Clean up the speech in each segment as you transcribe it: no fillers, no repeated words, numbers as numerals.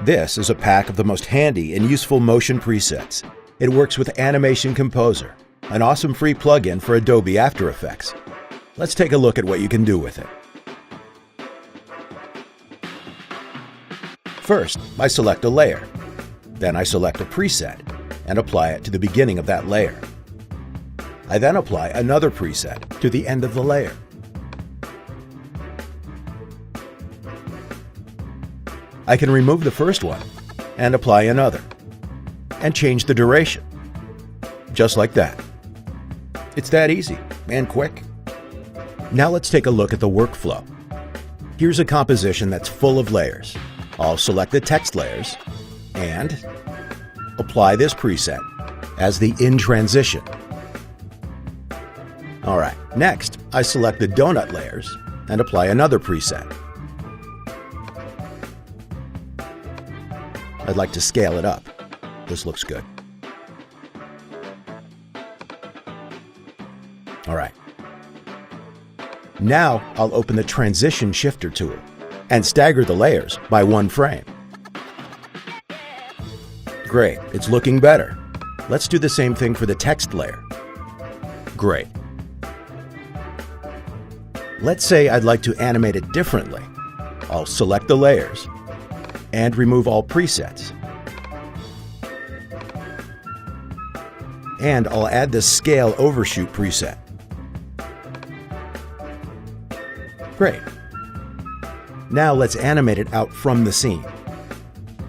This is a pack of the most handy and useful motion presets. It works with Animation Composer, an awesome free plugin for Adobe After Effects. Let's take a look at what you can do with it. First, I select a layer. Then I select a preset and apply it to the beginning of that layer. I then apply another preset to the end of the layer. I can remove the first one and apply another, and change the duration. Just like that. It's that easy and quick. Now let's take a look at the workflow. Here's a composition that's full of layers. I'll select the text layers and apply this preset as the in transition. Alright, next I select the donut layers and apply another preset. I'd like to scale it up. This looks good. Alright. Now I'll open the Transition Shifter tool and stagger the layers by 1 frame. Great, it's looking better. Let's do the same thing for the text layer. Great. Let's say I'd like to animate it differently. I'll select the layers and remove all presets. And I'll add the Scale Overshoot preset. Great. Now let's animate it out from the scene.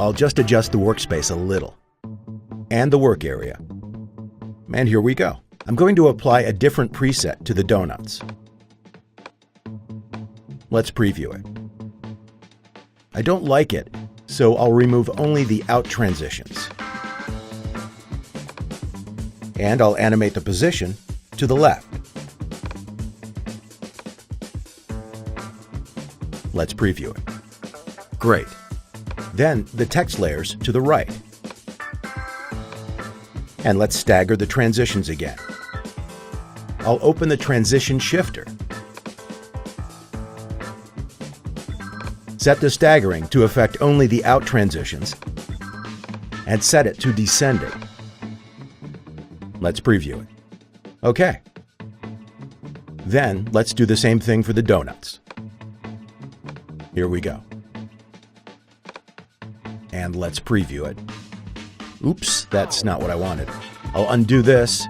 I'll just adjust the workspace a little, and the work area. And here we go. I'm going to apply a different preset to the donuts. Let's preview it. I don't like it, so I'll remove only the out transitions. And I'll animate the position to the left. Let's preview it. Great. Then the text layers to the right. And let's stagger the transitions again. I'll open the Transition Shifter. Set the staggering to affect only the out transitions and set it to descending. Let's preview it. OK. Then let's do the same thing for the donuts. Here we go. And let's preview it. Oops, that's not what I wanted. I'll undo this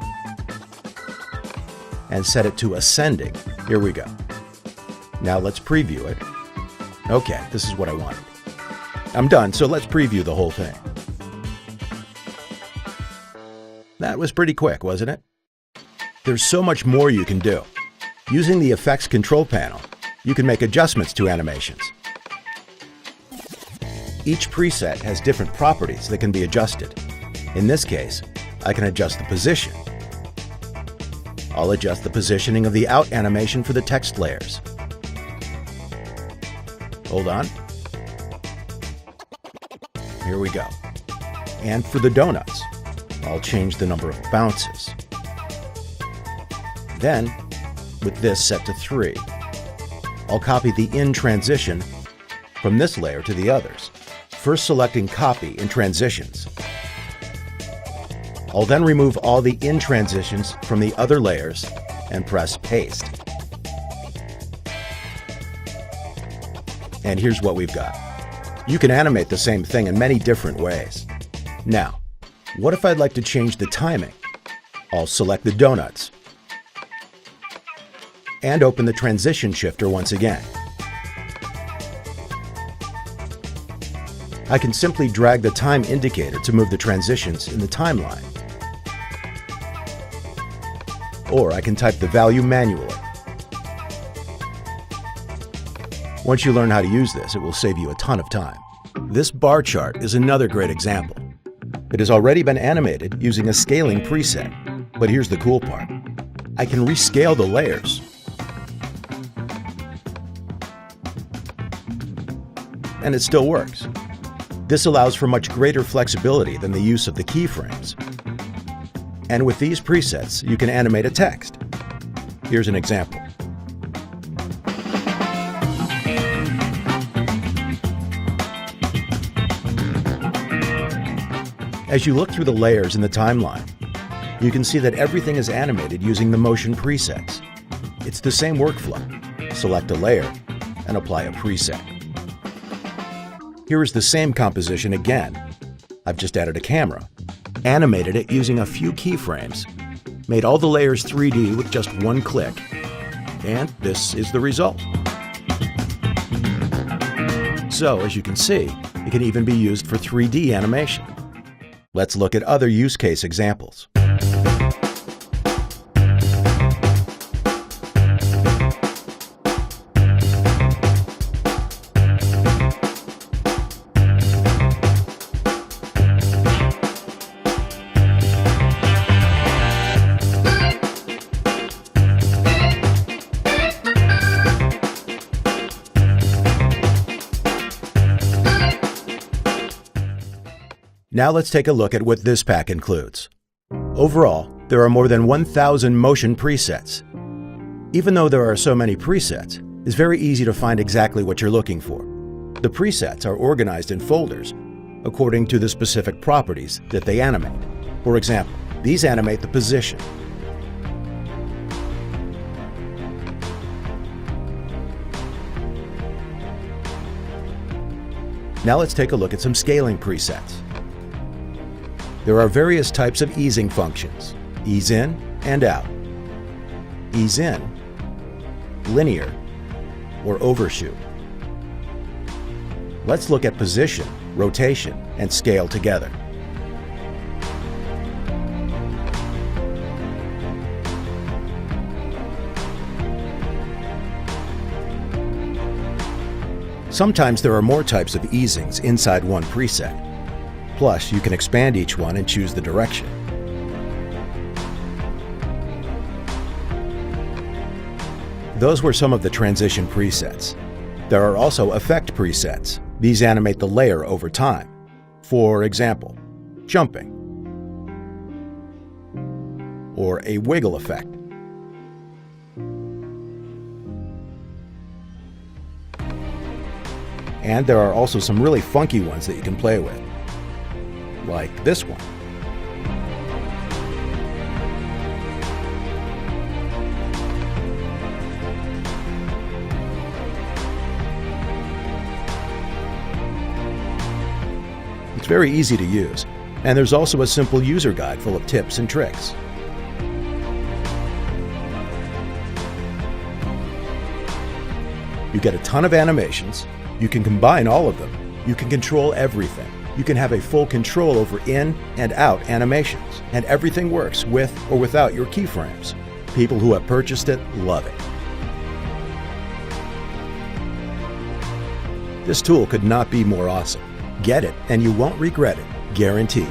and set it to ascending. Here we go. Now let's preview it. OK, this is what I wanted. I'm done, so let's preview the whole thing. That was pretty quick, wasn't it? There's so much more you can do. Using the Effects Control Panel, you can make adjustments to animations. Each preset has different properties that can be adjusted. In this case, I can adjust the position. I'll adjust the positioning of the out animation for the text layers. Hold on. Here we go. And for the donuts, I'll change the number of bounces. Then, with this set to 3, I'll copy the in transition from this layer to the others, first selecting Copy in Transitions. I'll then remove all the in transitions from the other layers and press Paste. And here's what we've got. You can animate the same thing in many different ways. Now, what if I'd like to change the timing? I'll select the donuts and open the Transition Shifter once again. I can simply drag the time indicator to move the transitions in the timeline. Or I can type the value manually. Once you learn how to use this, it will save you a ton of time. This bar chart is another great example. It has already been animated using a scaling preset, but here's the cool part. I can rescale the layers. And it still works. This allows for much greater flexibility than the use of the keyframes. And with these presets, you can animate a text. Here's an example. As you look through the layers in the timeline, you can see that everything is animated using the motion presets. It's the same workflow. Select a layer and apply a preset. Here is the same composition again. I've just added a camera, animated it using a few keyframes, made all the layers 3D with just one click, and this is the result. So, as you can see, it can even be used for 3D animation. Let's look at other use case examples. Now let's take a look at what this pack includes. Overall, there are more than 1,000 motion presets. Even though there are so many presets, it's very easy to find exactly what you're looking for. The presets are organized in folders according to the specific properties that they animate. For example, these animate the position. Now let's take a look at some scaling presets. There are various types of easing functions: ease in and out, ease in, linear, or overshoot. Let's look at position, rotation, and scale together. Sometimes there are more types of easings inside one preset. Plus, you can expand each one and choose the direction. Those were some of the transition presets. There are also effect presets. These animate the layer over time. For example, jumping, or a wiggle effect. And there are also some really funky ones that you can play with, like this one. It's very easy to use, and there's also a simple user guide full of tips and tricks. You get a ton of animations, you can combine all of them, you can control everything. You can have a full control over in and out animations, and everything works with or without your keyframes. People who have purchased it love it. This tool could not be more awesome. Get it and you won't regret it, guaranteed.